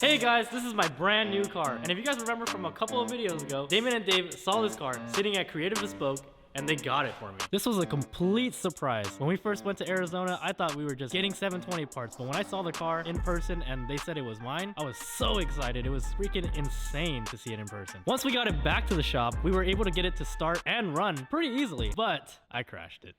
Hey guys, this is my brand new car, and if you guys remember from a couple of videos ago, Damon and Dave saw this car sitting at Creative Bespoke, and they got it for me. This was a complete surprise. When we first went to Arizona, I thought we were just getting 720 parts, but when I saw the car in person and they said it was mine, I was so excited. It was freaking insane to see it in person. Once we got it back to the shop, we were able to get it to start and run pretty easily, but I crashed it.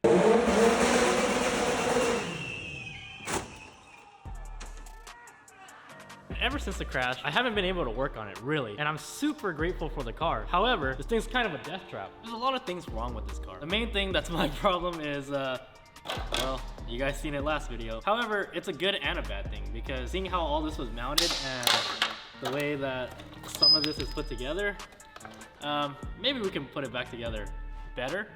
Ever since the crash, I haven't been able to work on it, really, and I'm super grateful for the car. However, this thing's kind of a death trap. There's a lot of things wrong with this car. The main thing that's my problem is, well, you guys seen it last video. However, it's a good and a bad thing, because seeing how all this was mounted and the way that some of this is put together, maybe we can put it back together better.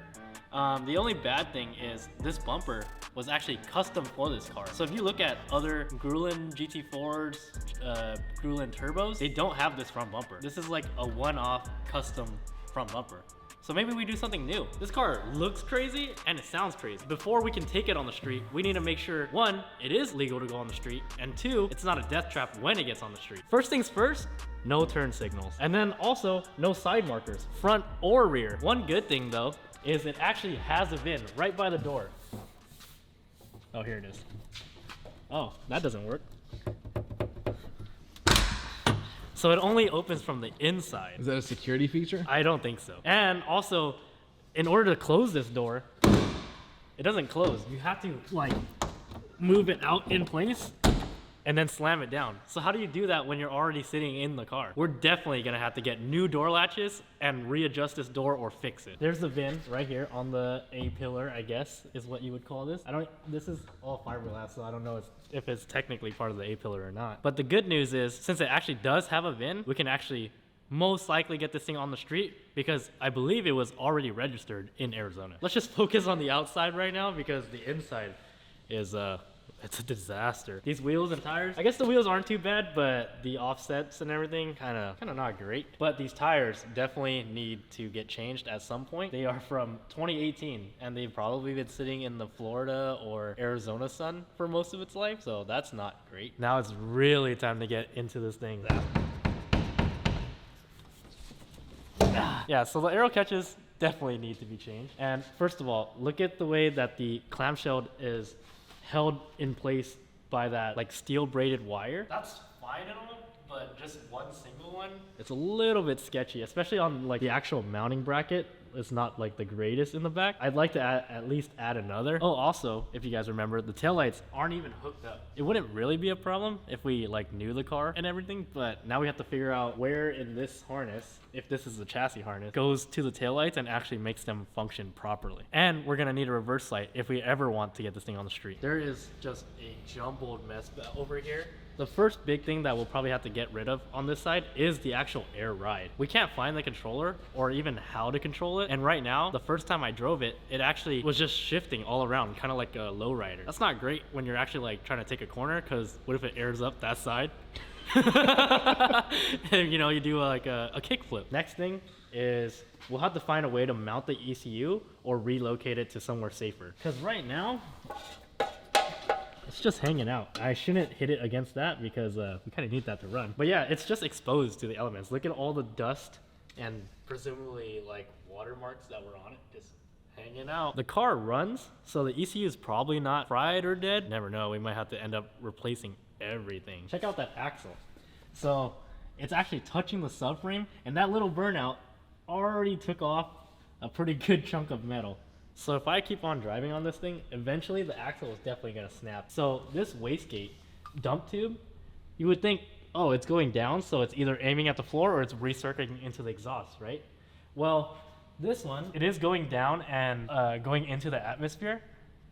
The only bad thing is this bumper was actually custom for this car. So if you look at other Grünen GT4s, Grünen Turbos, they don't have this front bumper. This is like a one-off custom front bumper. So maybe we do something new. This car looks crazy and it sounds crazy. Before we can take it on the street, we need to make sure, one, it is legal to go on the street, and two, it's not a death trap when it gets on the street. First things first, no turn signals. And then also, no side markers, front or rear. One good thing though, is it actually has a VIN right by the door. Oh, here it is. Oh, that doesn't work. So it only opens from the inside. Is that a security feature? I don't think so. And also, in order to close this door, it doesn't close. You have to like move it out in place and then slam it down. So how do you do that when you're already sitting in the car? We're definitely gonna have to get new door latches and readjust this door or fix it. There's the VIN right here on the A-pillar, I guess, is what you would call this. This is all fiberglass, so I don't know if it's technically part of the A-pillar or not. But the good news is, since it actually does have a VIN, we can actually most likely get this thing on the street because I believe it was already registered in Arizona. Let's just focus on the outside right now because the inside is, it's a disaster. These wheels and tires, I guess the wheels aren't too bad, but the offsets and everything kind of not great. But these tires definitely need to get changed at some point. They are from 2018 and they've probably been sitting in the Florida or Arizona sun for most of its life, so that's not great. Now it's really time to get into this thing. Yeah, so the aero catches definitely need to be changed. And first of all, look at the way that the clamshell is held in place by that like steel braided wire. That's fine and all, but just one single one, it's a little bit sketchy, especially on like the actual mounting bracket. It's not like the greatest in the back. I'd like to at least add another. Oh, also, if you guys remember, the taillights aren't even hooked up. It wouldn't really be a problem if we like knew the car and everything, but now we have to figure out where in this harness, if this is the chassis harness, goes to the taillights and actually makes them function properly. And we're gonna need a reverse light if we ever want to get this thing on the street. There is just a jumbled mess over here. The first big thing that we'll probably have to get rid of on this side is the actual air ride. We can't find the controller or even how to control it. And right now, the first time I drove it, it actually was just shifting all around, kind of like a lowrider. That's not great when you're actually like trying to take a corner, because what if it airs up that side? And you know, you do like a kickflip. Next thing is we'll have to find a way to mount the ECU or relocate it to somewhere safer. Because right now, it's just hanging out. I shouldn't hit it against that because we kind of need that to run. But yeah, it's just exposed to the elements. Look at all the dust and presumably like watermarks that were on it, just hanging out. The car runs, so the ECU is probably not fried or dead. Never know, we might have to end up replacing everything. Check out that axle. So it's actually touching the subframe, and that little burnout already took off a pretty good chunk of metal. So if I keep on driving on this thing, eventually the axle is definitely gonna snap. So this wastegate dump tube, you would think, oh, it's going down, so it's either aiming at the floor or it's recirculating into the exhaust, right? Well, this one, it is going down and going into the atmosphere,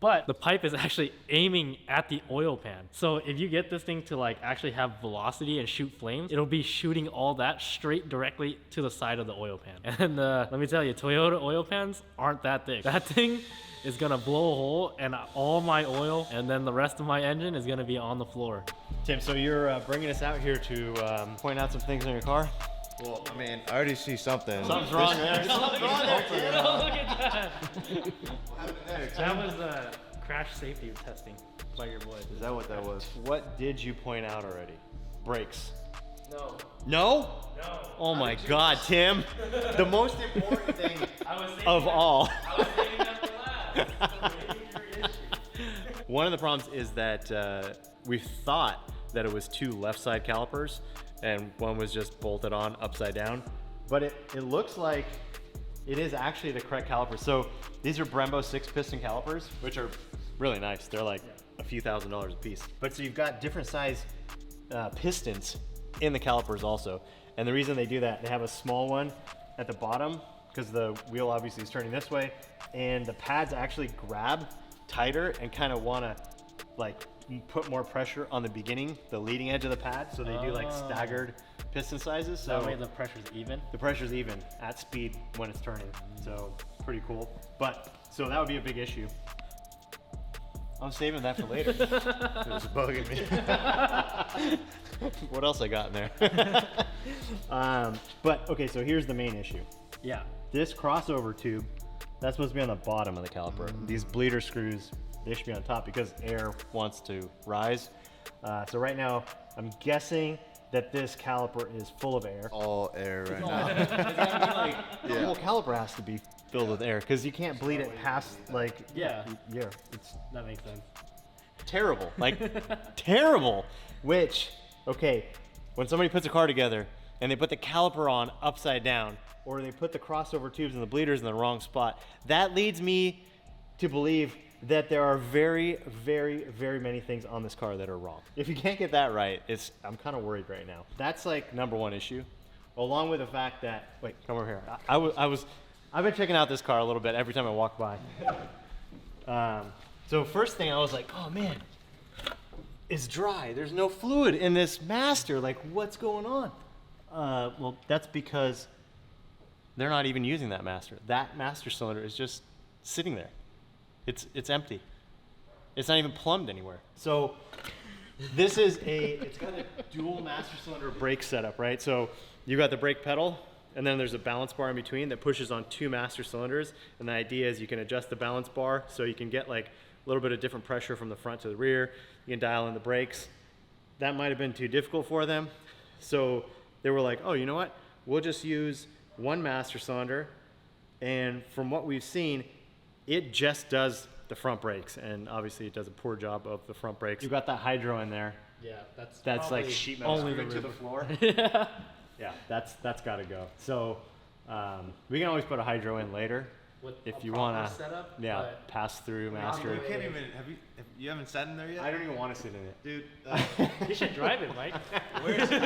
but the pipe is actually aiming at the oil pan. So if you get this thing to like actually have velocity and shoot flames, it'll be shooting all that straight directly to the side of the oil pan. And let me tell you, Toyota oil pans aren't that thick. That thing is gonna blow a hole and all my oil and then the rest of my engine is gonna be on the floor. Tim, so you're bringing us out here to point out some things on your car? Well, I mean, I already see something. Something's wrong there. Something's wrong there. Look at that. That was crash safety testing by your boy. Is that what that was? What did you point out already? Brakes. No. No? No. Oh my God, Tim. The most important thing I was saving of that- all. I was saving that for last. It's a major issue. One of the problems is that we thought that it was 2 left side calipers and one was just bolted on upside down. But it looks like it is actually the correct caliper. So these are Brembo 6-piston calipers, which are really nice. They're like a few $1,000s a piece. But so you've got different size pistons in the calipers also. And the reason they do that, they have a small one at the bottom because the wheel obviously is turning this way, and the pads actually grab tighter and kind of want to like put more pressure on the beginning, the leading edge of the pad. So they do like staggered piston sizes. So That way the pressure's even. the pressure's even at speed when it's turning. So pretty cool. But so that would be a big issue. I'm saving that for later. It was bugging me. What else I got in there? But okay, so here's the main issue. Yeah. This crossover tube, that's supposed to be on the bottom of the caliper. These bleeder screws, they should be on top because air wants to rise. So right now, I'm guessing that this caliper is full of air. All air right now. The whole caliper has to be filled with air because you can't bleed it past like Yeah. yeah. It's That makes sense. terrible, like terrible. Which, okay, when somebody puts a car together and they put the caliper on upside down, or they put the crossover tubes and the bleeders in the wrong spot, that leads me to believe that there are very, very, very many things on this car that are wrong. If you can't get that right, I'm kind of worried right now. That's like number one issue, along with the fact that, wait, come over here. I've been checking out this car a little bit every time I walk by. So first thing I was like, oh man, it's dry. There's no fluid in this master. Like, what's going on? Well, that's because they're not even using that master. That master cylinder is just sitting there. It's empty. It's not even plumbed anywhere. So this is it's got a dual master cylinder brake setup, right? So you got the brake pedal, and then there's a balance bar in between that pushes on 2 master cylinders. And the idea is you can adjust the balance bar so you can get like a little bit of different pressure from the front to the rear. You can dial in the brakes. That might have been too difficult for them. So they were like, oh, you know what? We'll just use 1 master cylinder. And from what we've seen, it just does the front brakes. And obviously it does a poor job of the front brakes. You've got that hydro in there. Yeah, That's like probably sheet metal only screwed the to the river. floor. Yeah. Yeah, that's got to go. So we can always put a hydro in later With if a you proper want to. setup, Yeah, but pass through You master. can't even. You haven't sat in there yet, I don't even want to sit in it. dude. You should drive it, Mike. Where's you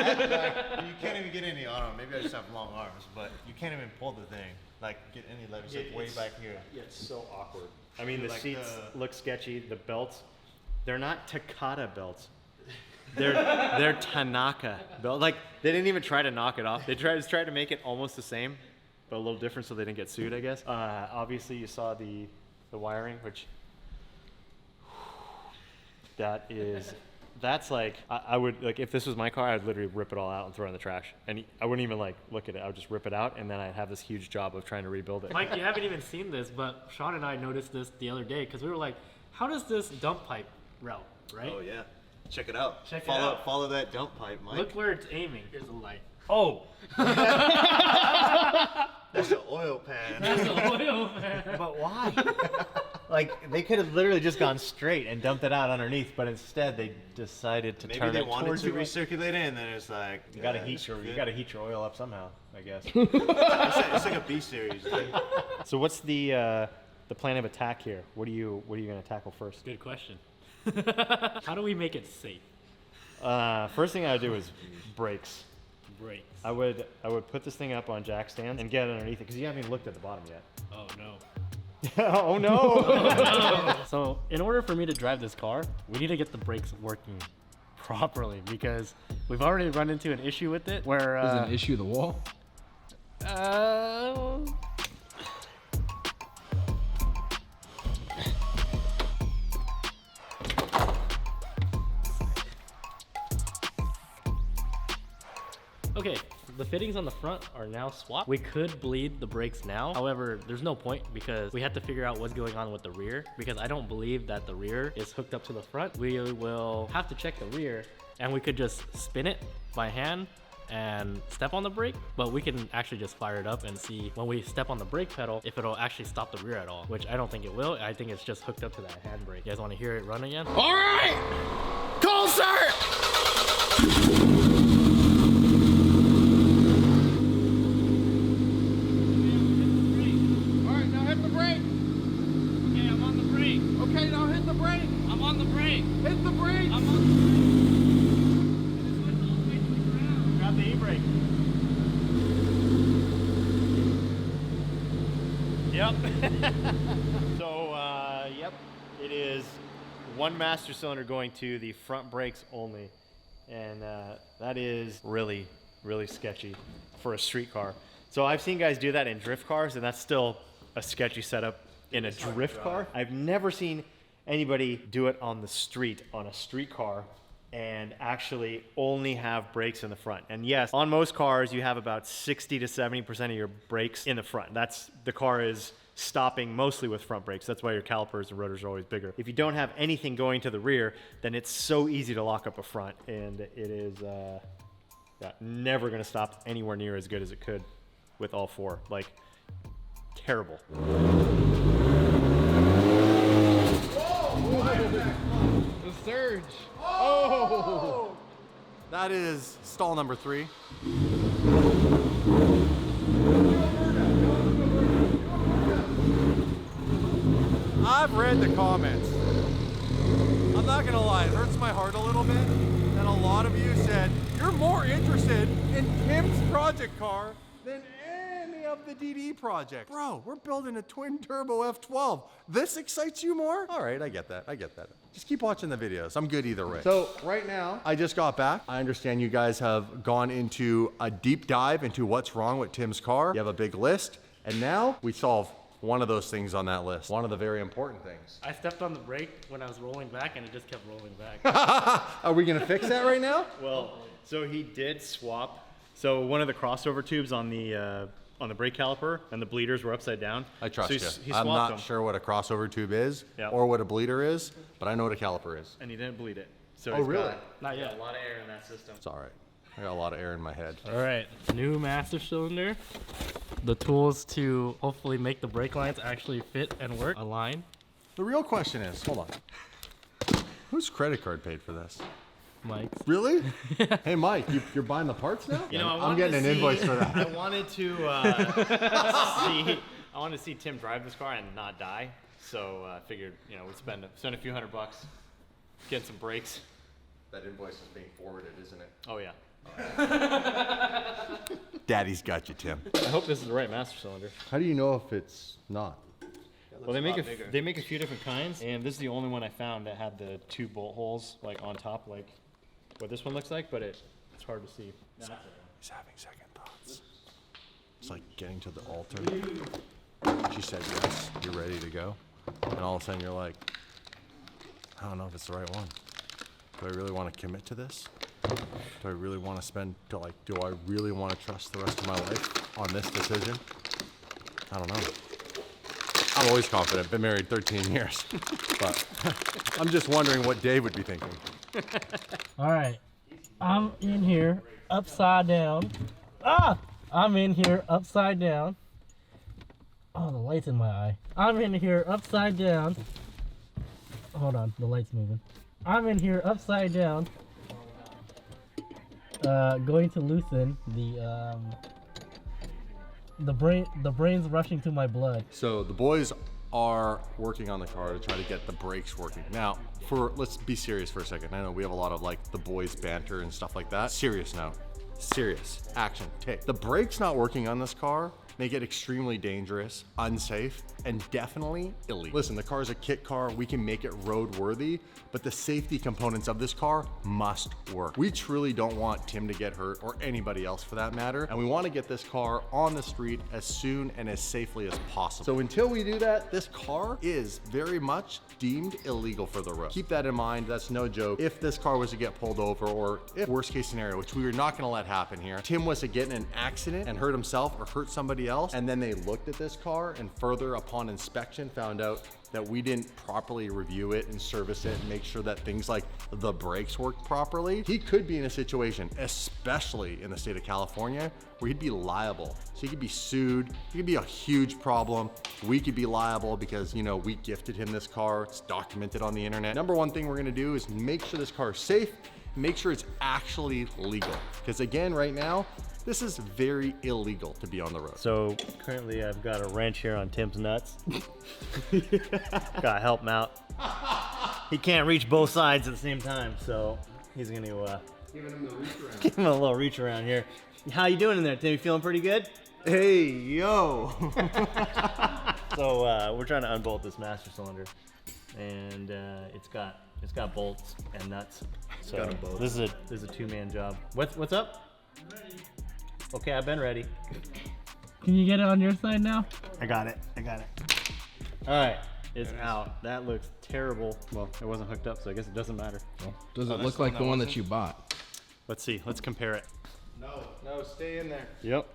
can't even get any. I don't know. Maybe I just have long arms, but you can't even pull the thing. Like get any leverage. Like way back here. Yeah, it's so awkward. I mean, the Like seats the- look sketchy. The belts, they're not Takata belts. They're Tanaka belt. Like they didn't even try to knock it off. They tried to make it almost the same, but a little different so they didn't get sued, I guess. Obviously, you saw the wiring, which that's like I would like if this was my car, I'd literally rip it all out and throw it in the trash, and I wouldn't even like look at it. I would just rip it out, and then I'd have this huge job of trying to rebuild it. Mike, you haven't even seen this, but Sean and I noticed this the other day because we were like, how does this dump pipe route, right? Oh yeah. Check it out. Check it follow, out. Follow that dump pipe, Mike. Look where it's aiming. Here's the light. Oh! That's an oil pan. That's the oil, man. But why? Like they could have literally just gone straight and dumped it out underneath, but instead they decided to Maybe turn they it wanted towards to you. recirculate it, and then it's like You gotta yeah, heat it's your good. oil up somehow, I guess. It's like a B series. Dude. So what's the plan of attack here? What are you gonna tackle first? Good question. How do we make it safe? First thing I would do is brakes. Brakes. I would put this thing up on jack stands and get underneath it because you haven't even looked at the bottom yet. Oh no. Oh no! So in order for me to drive this car, we need to get the brakes working properly because we've already run into an issue with it where Is it an issue of the wall? Okay, the fittings on the front are now swapped. We could bleed the brakes now. However, there's no point because we have to figure out what's going on with the rear because I don't believe that the rear is hooked up to the front. We will have to check the rear and we could just spin it by hand and step on the brake, but we can actually just fire it up and see when we step on the brake pedal if it'll actually stop the rear at all, which I don't think it will. I think it's just hooked up to that handbrake. You guys want to hear it run again? All right, cold start. All right, now hit the brake. Okay, I'm on the brake. Okay, now hit the brake. I'm on the brake. Hit the brake. I'm on the brake. Grab the e-brake. Yep. So, yep, it is one master cylinder going to the front brakes only. And that is really, really sketchy for a street car. So I've seen guys do that in drift cars, and that's still a sketchy setup in a drift car. I've never seen anybody do it on the street, on a street car, and actually only have brakes in the front. And yes, on most cars, you have about 60 to 70% of your brakes in the front. The car is stopping mostly with front brakes. That's why your calipers and rotors are always bigger. If you don't have anything going to the rear, then it's so easy to lock up a front, and it is never gonna stop anywhere near as good as it could with all four. Like, terrible. The surge. Oh! That is stall number 3. I've read the comments. I'm not gonna lie, it hurts my heart a little bit that a lot of you said you're more interested in Tim's project car than any of the DD projects. Bro, we're building a twin turbo F12. This excites you more? All right, I get that. Just keep watching the videos. I'm good either way. So right now, I just got back. I understand you guys have gone into a deep dive into what's wrong with Tim's car. You have a big list, and now we solve one of those things on that list. One of the very important things. I stepped on the brake when I was rolling back, and it just kept rolling back. Are we gonna fix that right now? Well, so he did swap. So one of the crossover tubes on the brake caliper and the bleeders were upside down. I trust so you. He I'm swapped not them, sure what a crossover tube is Yeah. or what a bleeder is, but I know what a caliper is. and he didn't bleed it. So Oh, he's really? got Not yet. a lot of air in that system. It's all right. I got a lot of air in my head. All right, new master cylinder. The tools to hopefully make the brake lines actually fit and work. Align. The real question is, hold on. Whose credit card paid for this? Mike's. Really? Hey, Mike, you're buying the parts now? You know, I'm getting an invoice for that. I wanted to see Tim drive this car and not die. So I figured, we'd spend a few $100 getting some brakes. That invoice is being forwarded, isn't it? Oh yeah. Daddy's got you, Tim. I hope this is the right master cylinder. How do you know if it's not? Well, they make a few different kinds, and this is the only one I found that had the 2 bolt holes like on top, like what this one looks like, but it's hard to see. He's having second thoughts. It's like getting to the altar. She said yes, you're ready to go. And all of a sudden you're like, I don't know if it's the right one. Do I really want to commit to this? Do I really want to do I really want to trust the rest of my life on this decision? I don't know. I'm always confident, been married 13 years. But I'm just wondering what Dave would be thinking. All right, I'm in here upside down. I'm in here upside down. Oh, the light's in my eye. I'm in here upside down. Hold on, the light's moving. I'm in here upside down. Going to loosen the brain's rushing to my blood. So the boys are working on the car to try to get the brakes working. Now, let's be serious for a second. I know we have a lot of like the boys banter and stuff like that. Serious now. Serious. Action. Take. The brakes not working on this car make it extremely dangerous, unsafe, and definitely illegal. Listen, the car is a kit car. We can make it roadworthy, but the safety components of this car must work. We truly don't want Tim to get hurt, or anybody else for that matter, and we want to get this car on the street as soon and as safely as possible. So until we do that, this car is very much deemed illegal for the road. Keep that in mind. That's no joke. If this car was to get pulled over, or if worst case scenario, which we are not going to let happen here, Tim was to get in an accident and hurt himself or hurt somebody else, and then they looked at this car and further upon inspection found out that we didn't properly review it and service it and make sure that things like the brakes work properly, he could be in a situation, especially in the state of California, where he'd be liable. So he could be sued, it could be a huge problem. We could be liable because, you know, we gifted him this car, it's documented on the internet. Number one thing we're gonna do is make sure this car is safe, make sure it's actually legal. Because again, right now, this is very illegal to be on the road. So currently I've got a wrench here on Tim's nuts. Gotta help him out. He can't reach both sides at the same time, so he's gonna Giving him the reach around. give him a little reach around here. How you doing in there, Tim? You feeling pretty good? Hey, yo. So we're trying to unbolt this master cylinder, and it's got bolts and nuts. So got 'em both. this is a two-man job. What's up? Okay, I've been ready. Can you get it on your side now? I got it. All right, it's out. That looks terrible. Well, it wasn't hooked up, so I guess it doesn't matter. Does it look like the one that you bought? Let's see. Let's compare it. No, stay in there. Yep.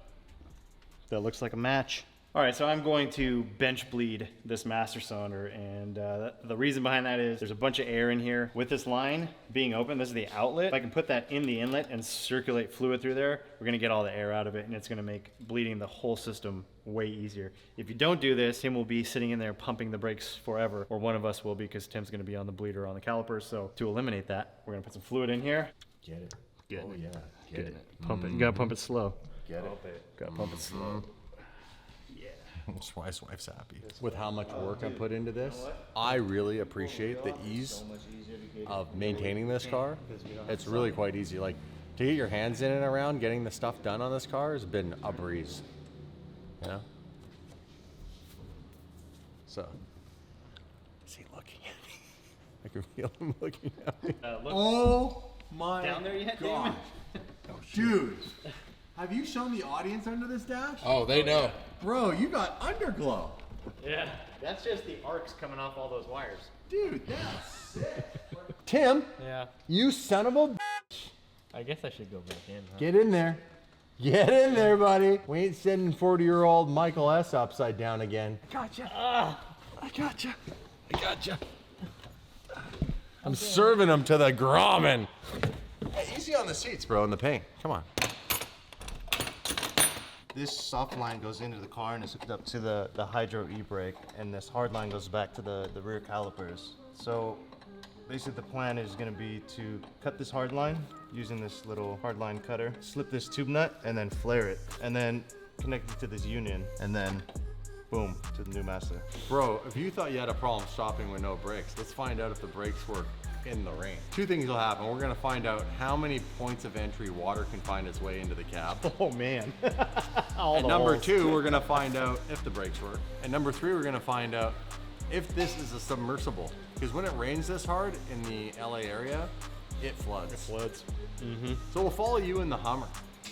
That looks like a match. All right, so I'm going to bench bleed this master cylinder, and the reason behind that is there's a bunch of air in here. With this line being open, this is the outlet. If I can put that in the inlet and circulate fluid through there, we're gonna get all the air out of it, and it's gonna make bleeding the whole system way easier. If you don't do this, Tim will be sitting in there pumping the brakes forever, or one of us will, because Tim's gonna be on the bleeder on the calipers. So to eliminate that, we're gonna put some fluid in here. Get it. Good. Oh, yeah. Get it. Pump it. You gotta pump it slow. Get it. Gotta pump it slow. That's why his wife's happy. With how much work I put into this, I really appreciate the ease of maintaining this car. It's really quite easy. Like, to get your hands in and around getting the stuff done on this car has been a breeze. You know? So, is he looking at me? I can feel him looking at me. Look Oh my down there yet, God. Dude, have you shown the audience under this dash? Oh, they know. Bro, you got underglow. Yeah, that's just the arcs coming off all those wires. Dude, that's sick. Tim, Yeah. you son of a I guess I should go back in, huh? Get in there. Get in there, buddy. We ain't sending 40-year-old Michael S. upside down again. I gotcha. I gotcha. I'm serving him to the Grauman. Hey, easy on the seats, bro, in the paint. Come on. This soft line goes into the car and is hooked up to the hydro e-brake, and this hard line goes back to the rear calipers. So basically the plan is going to be to cut this hard line using this little hard line cutter, slip this tube nut, and then flare it, and then connect it to this union, and then boom, to the new master. Bro, if you thought you had a problem stopping with no brakes, let's find out if the brakes work in the rain. Two things will happen. We're gonna find out how many points of entry water can find its way into the cab. Oh man. And number two, we're gonna find out if the brakes work. And number three, we're gonna find out if this is a submersible. Because when it rains this hard in the LA area, it floods. floods. So we'll follow you in the Hummer,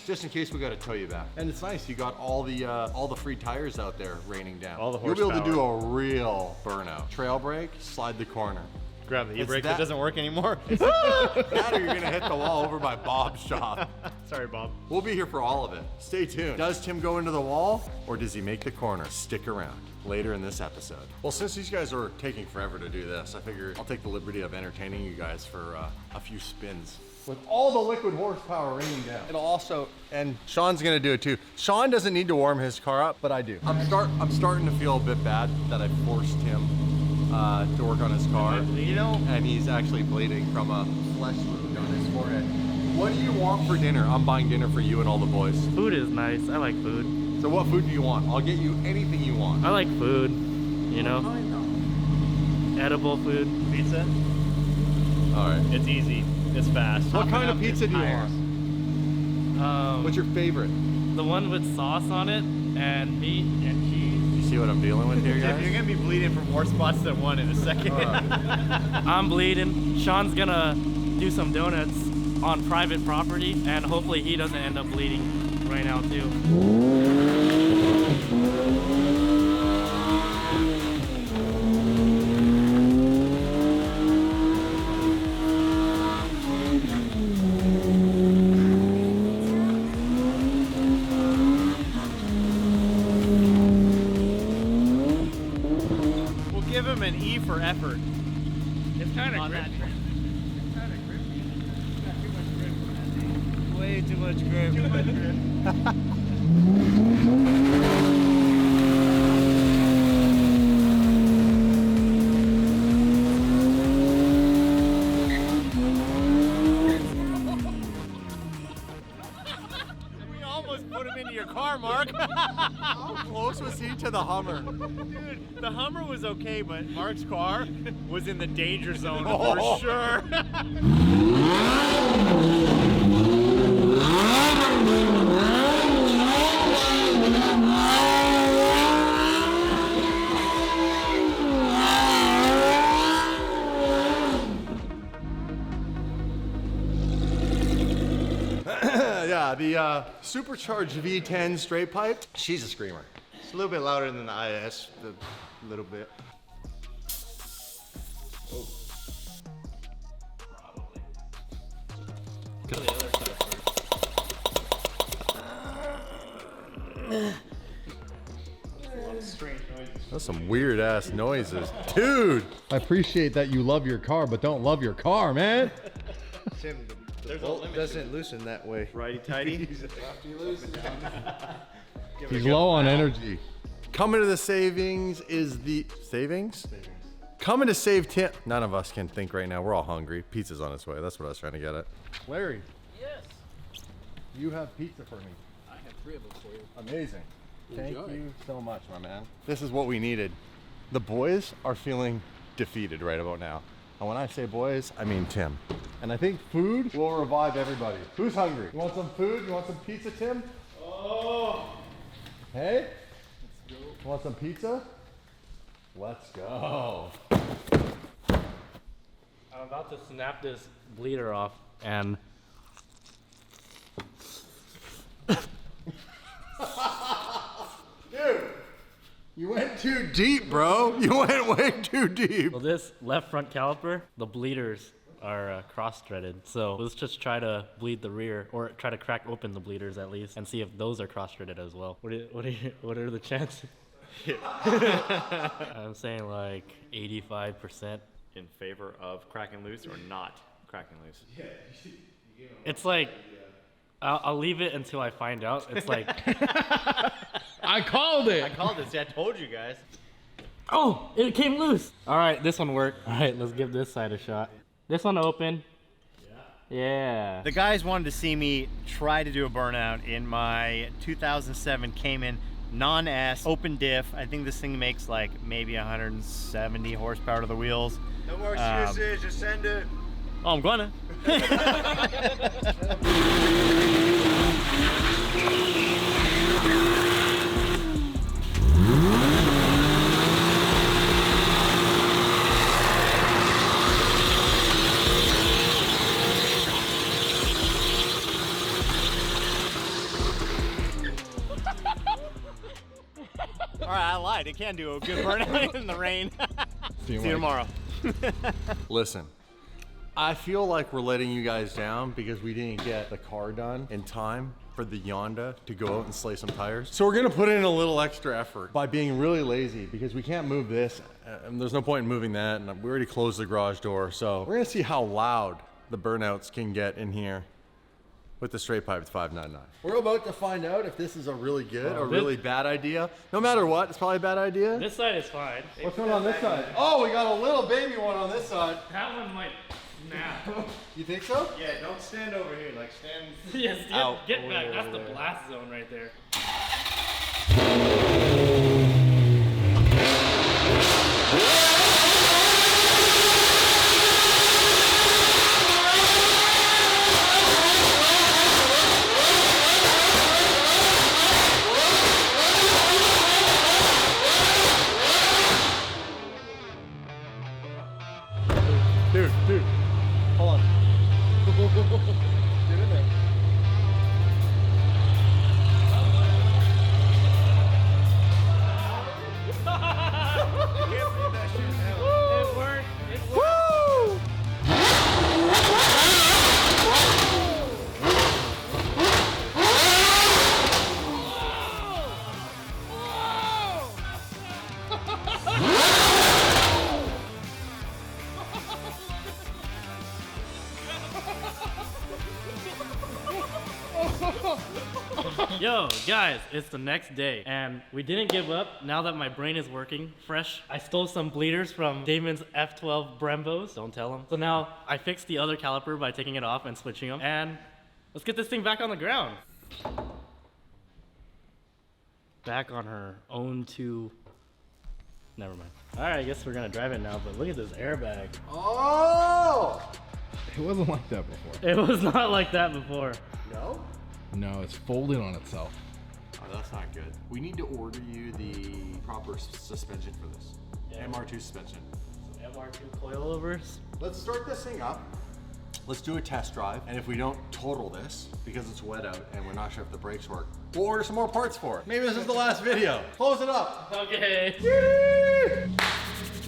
just in case we gotta tow you back. And it's nice, you got all the free tires out there raining down. All the You'll be able to do horsepower. a real burnout. Trail brake, slide the corner. Grab the It's e-brake that- that doesn't work anymore. That or you're gonna hit the wall over by Bob's shop. Sorry, Bob. We'll be here for all of it. Stay tuned. Does Tim go into the wall or does he make the corner? Stick around later in this episode. Well, since these guys are taking forever to do this, I figure I'll take the liberty of entertaining you guys for a few spins. With all the liquid horsepower raining down. It'll also, and Sean's gonna do it too. Sean doesn't need to warm his car up, but I do. I'm starting to feel a bit bad that I forced him to work on his car. You know, And he's actually bleeding from a flesh wound on his forehead. What do you want for dinner? I'm buying dinner for you and all the boys. Food is nice. I like food. So what food do you want? I'll get you anything you want. I like food, you know, edible food. pizza. All right. It's easy. It's fast. What kind of pizza do you tires. want? What's your favorite? The one with sauce on it and meat and cheese. You see what I'm dealing with here, Jeff, guys? you're gonna be bleeding from more spots than one in a second. I'm bleeding. Sean's gonna do some donuts on private property, and hopefully he doesn't end up bleeding right now too. We'll give him an for effort. It's kind of On that grippy. Way too much grip. Too much grip. We almost put him into your car, Mark. How close was he to the Hummer? Dude, the Hummer was okay, but Mark's car was in the danger zone for sure. Yeah, the supercharged V10 straight pipe, she's a screamer. It's a little bit louder than the IS, a little bit. That's some weird ass noises. Dude! I appreciate that you love your car, but don't love your car, man. Tim, the bolt doesn't loosen that way. Righty tighty. He's low on energy. Coming to the savings is the savings? Coming to save Tim. None of us can think right now. We're all hungry. Pizza's on its way. That's what I was trying to get at. Larry, Yes. you have pizza for me. I have 3 of them for you. Amazing. Thank Enjoy. you so much, my man. This is what we needed. The boys are feeling defeated right about now. And when I say boys, I mean Tim. And I think food will revive everybody. Who's hungry? You want some food? You want some pizza, Tim? Oh! Hey? Let's go. You want some pizza? Let's go. I'm about to snap this bleeder off and Dude, you went too deep, bro. You went way too deep. well, this left front caliper, the bleeders are cross-threaded. So let's just try to bleed the rear, or try to crack open the bleeders at least, and see if those are cross-threaded as well. What are the chances? I'm saying like 85%. In favor of cracking loose or not cracking loose? It's like I'll leave it until I find out. It's like I called it. I called this. I told you guys. oh, it came loose. All right, this one worked. All right, let's give this side a shot. This one open. Yeah. The guys wanted to see me try to do a burnout in my 2007 Cayman non-S open diff. I think this thing makes like maybe 170 horsepower to the wheels. No more excuses, just send it. Oh, I'm gonna. All right, I lied. It can do a good burnout in the rain. See you tomorrow. Listen, I feel like we're letting you guys down because we didn't get the car done in time for the Yonda to go out and slay some tires. So we're gonna put in a little extra effort by being really lazy because we can't move this and there's no point in moving that, and we already closed the garage door. So we're gonna see how loud the burnouts can get in here with the straight pipe 599. We're about to find out if this is a really good or really bad idea. No matter what, it's probably a bad idea. This side is fine. What's going on this side? Oh, we got a little baby one on this side. That one might snap. You think so? Yeah, don't stand over here. Like stand. Yes, Out. get back. That's the blast zone right there. Dude, hold on. Get in there. Yo, guys, it's the next day, and we didn't give up. Now that my brain is working fresh, I stole some bleeders from Damon's F12 Brembos. Don't tell him. So now I fixed the other caliper by taking it off and switching them, and let's get this thing back on the ground. Back on her own two. Never mind. All right, I guess we're gonna drive it now, but look at this airbag. Oh! It wasn't like that before. It was not like that before. No? No, it's folded on itself. Oh, that's not good. We need to order you the proper suspension for this. Yeah. MR2 suspension. MR2 coilovers. Let's start this thing up. Let's do a test drive. And if we don't total this because it's wet out and we're not sure if the brakes work, we'll order some more parts for it. Maybe this is the last video. Close it up. Okay.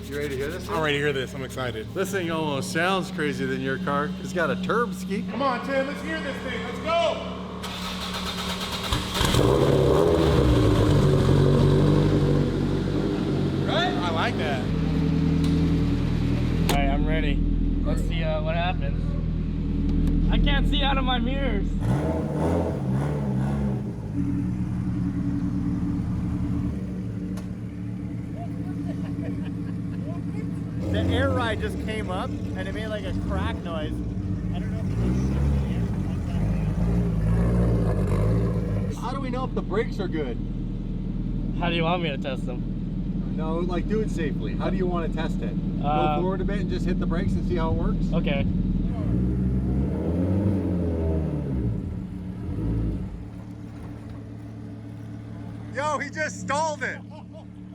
You ready to hear this? I'm ready to hear this. I'm excited. This thing almost sounds crazier than your car. It's got a turb ski. Come on, Tim. Let's hear this thing. Let's go. Right? I like that. All right, I'm ready. Let's see what happens. I can't see out of my mirrors. The air ride just came up and it made like a crack noise. I don't know if How do we know if the brakes are good? How do you want me to test them? No, like do it safely. How do you want to test it? Go Uh, forward a bit and just hit the brakes and see how it works? Okay. Yo, he just stalled it.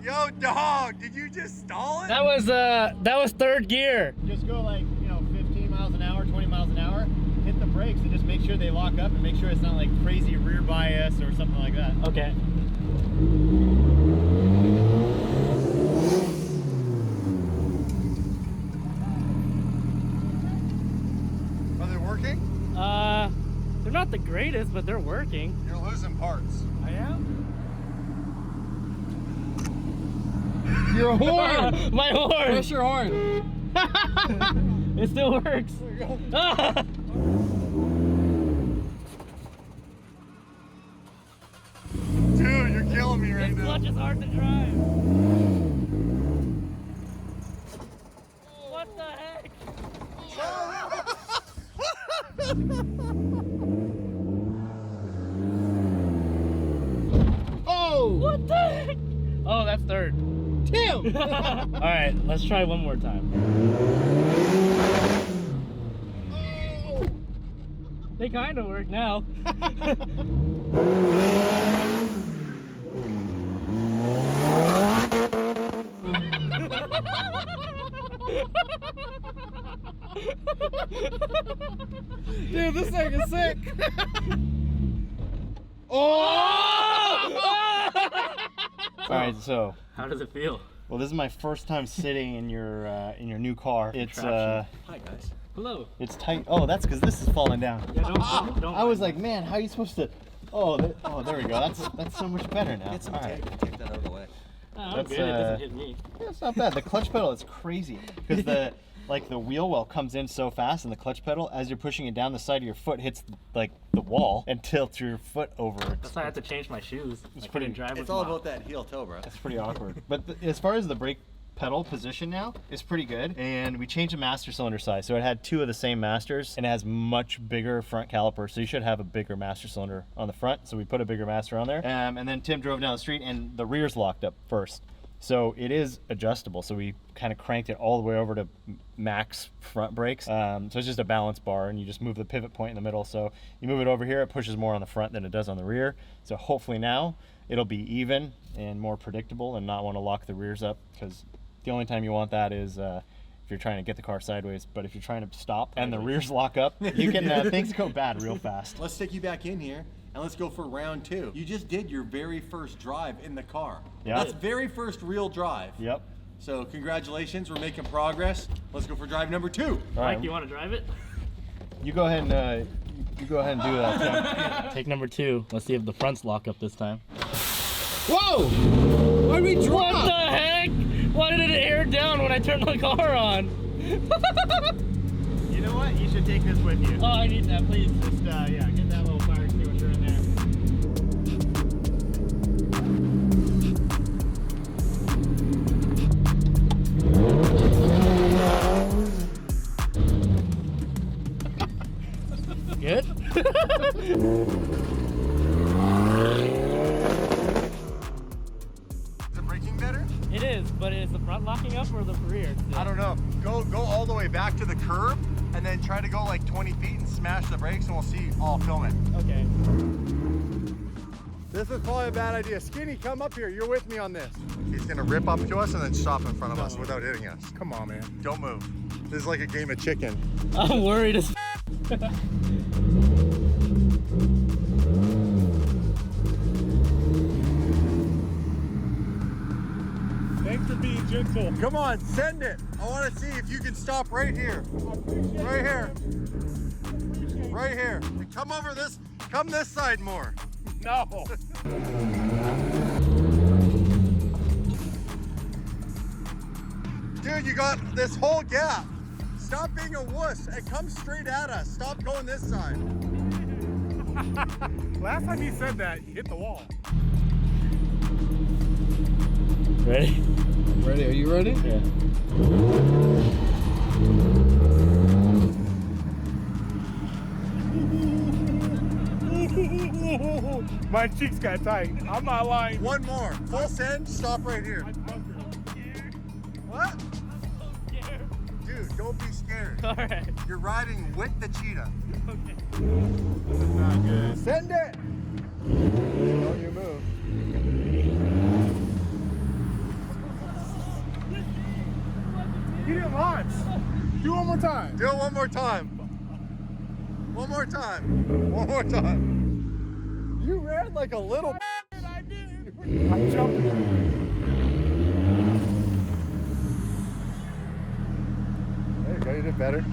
Yo, dog, did you just stall it? That was third gear. just go like, 15 miles an hour, 20 miles an hour, hit the brakes and just make sure they lock up and make sure it's not like crazy rear bias or something like that. Okay. Are they working? They're not the greatest, but they're working. You're losing parts. I am? You're a horn! My horn! Press your horn. It still works. Dude, you're killing me right This now. clutch is hard to drive. What the heck? Oh! What the heck? Oh, that's third. Tim! All right, let's try one more time. They kind of work now. Dude, this thing is sick! All right, so How does it feel? this is my first time sitting in your new car. It's Contraption. Hi guys. Hello. it's tight. Oh, that's because this is falling down. Yeah, don't. I was like, man, how are you supposed to? Oh, there we go. That's so much better now. Get some All right. tape. Take that out of the way. I'm That's, good. It doesn't hit me. Yeah, it's not bad. The clutch pedal is crazy because the wheel well comes in so fast, and the clutch pedal, as you're pushing it down, the side of your foot hits like the wall and tilts your foot over. That's why I had to change my shoes. It's I pretty- couldn't drive It's with all my- about that heel toe, bro. It's pretty awkward. But as far as the brake pedal position now, it's pretty good. And we changed the master cylinder size, so it had two of the same masters, and it has much bigger front caliper. So you should have a bigger master cylinder on the front. So we put a bigger master on there, and then Tim drove down the street, and the rear's locked up first. So it is adjustable. So we kind of cranked it all the way over to max front brakes. So it's just a balance bar, and you just move the pivot point in the middle. So you move it over here, it pushes more on the front than it does on the rear. So hopefully now it'll be even and more predictable and not want to lock the rears up, because the only time you want that is if you're trying to get the car sideways. But if you're trying to stop and the rears lock up, you can things go bad real fast. Let's take you back in here and let's go for round two. You just did your very first drive in the car. Yeah. That's very first real drive. Yep. So congratulations, we're making progress. Let's go for drive number 2. All Mike, right, you want to drive it? you go ahead and you go ahead and do that. Tim. Take number 2. Let's see if the fronts lock up this time. Whoa! Why'd we drop? What the heck? Why did it air down when I turned the car on? You know what? You should take this with you. Oh, I need that, please. Just get that little fire extinguisher in there. backing up or the rear? I don't know. Go all the way back to the curb and then try to go like 20 feet and smash the brakes and we'll see. I'll film it. Okay. This is probably a bad idea. Skinny, come up here. You're with me on this. He's gonna rip up to us and then stop in front of us without hitting us. Come on, man. Don't move. This is like a game of chicken. I'm worried as Thanks for being gentle. Come on, send it. I want to see if you can stop right here. Right here. Right here. And come over this. Come this side more. No. Dude, you got this whole gap. Stop being a wuss and come straight at us. Stop going this side. Last time he said that, he hit the wall. Ready? Ready? Are you ready? Yeah. My cheeks got tight. I'm not lying. One more. Full send. Stop right here. What? Dude, don't be scared. All right. You're riding with the cheetah. This is not good. Send it. Don't you move. He didn't launch. Do it one more time. Do it one more time. One more time. One more time. You ran like a little. I did. I'm jumping. There you go. You did better.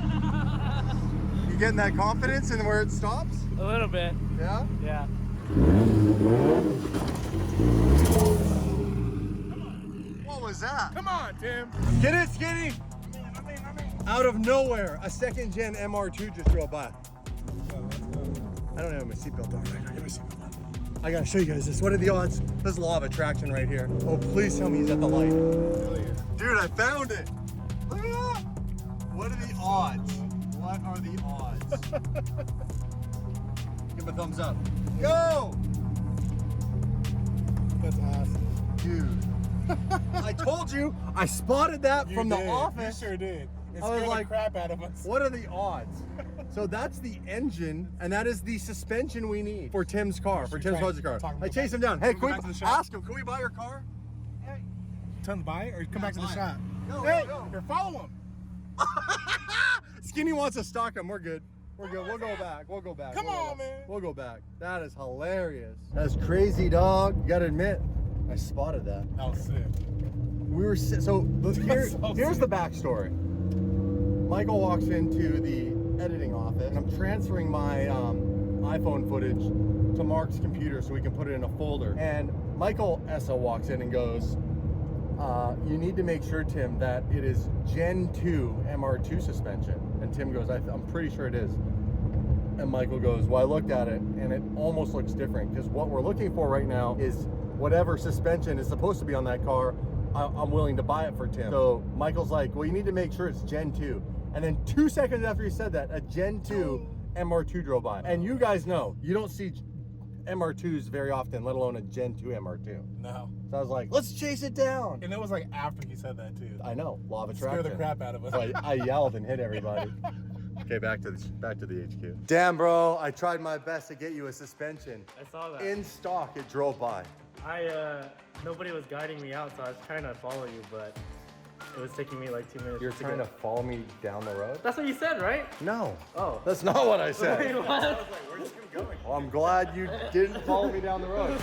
You getting that confidence in where it stops? A little bit. Yeah. Yeah. What was that? Come on, Tim. Get it, Skinny. Out of nowhere, a second gen MR2 just drove by. I don't have my seatbelt on. I gotta get my seatbelt on. I gotta show you guys this. What are the odds? There's law of attraction right here. Oh, please tell me he's at the light. Dude, I found it. Look at that. What are the odds? What are the odds? Give him a thumbs up. Go! That's awesome. Dude. I told you, I spotted that from the office. You sure did. It I was scared like, the crap out of us. What are the odds? So that's the engine, and that is the suspension we need for Tim's car, for Tim's budget car. I chase him down. Hey, Can we go can back to we the shop? ask him, can we buy your car? Tell him to buy it or come back to the buy it. shop. Go, Hey, go, go. here, follow him. Skinny wants to stock him. We're good. We're good. We'll go back. We'll go back. Come We'll go on, back. man. We'll go back. That is hilarious. That's crazy, dog. You gotta admit, I spotted that. That was sick. We were so That's so here's sick. the backstory. Michael walks into the editing office, and I'm transferring my iPhone footage to Mark's computer so we can put it in a folder. And Michael Essa walks in and goes, "You need to make sure, Tim, that it is Gen 2 MR2 suspension." And Tim goes, "I'm pretty sure it is." And Michael goes, "Well, I looked at it, and it almost looks different because what we're looking for right now is whatever suspension is supposed to be on that car. I'm willing to buy it for Tim." So Michael's like, "Well, you need to make sure it's Gen 2. And then 2 seconds after he said that, a Gen 2 MR2 drove by. And you guys know, you don't see MR2s very often, let alone a Gen 2 MR2. No. So I was like, let's chase it down. And it was like after he said that too. I know, law of Scare attraction. the crap out of us. So I yelled and hit everybody. Okay, back to the HQ. Damn, bro, I tried my best to get you a suspension. I saw that. In stock, it drove by. Nobody was guiding me out, so I was trying to follow you, but it was taking me like 2 minutes. You're trying to follow me down the road? That's what you said, right? No. Oh. That's not what I said. Wait, what? Well, I'm glad you didn't follow me down the road.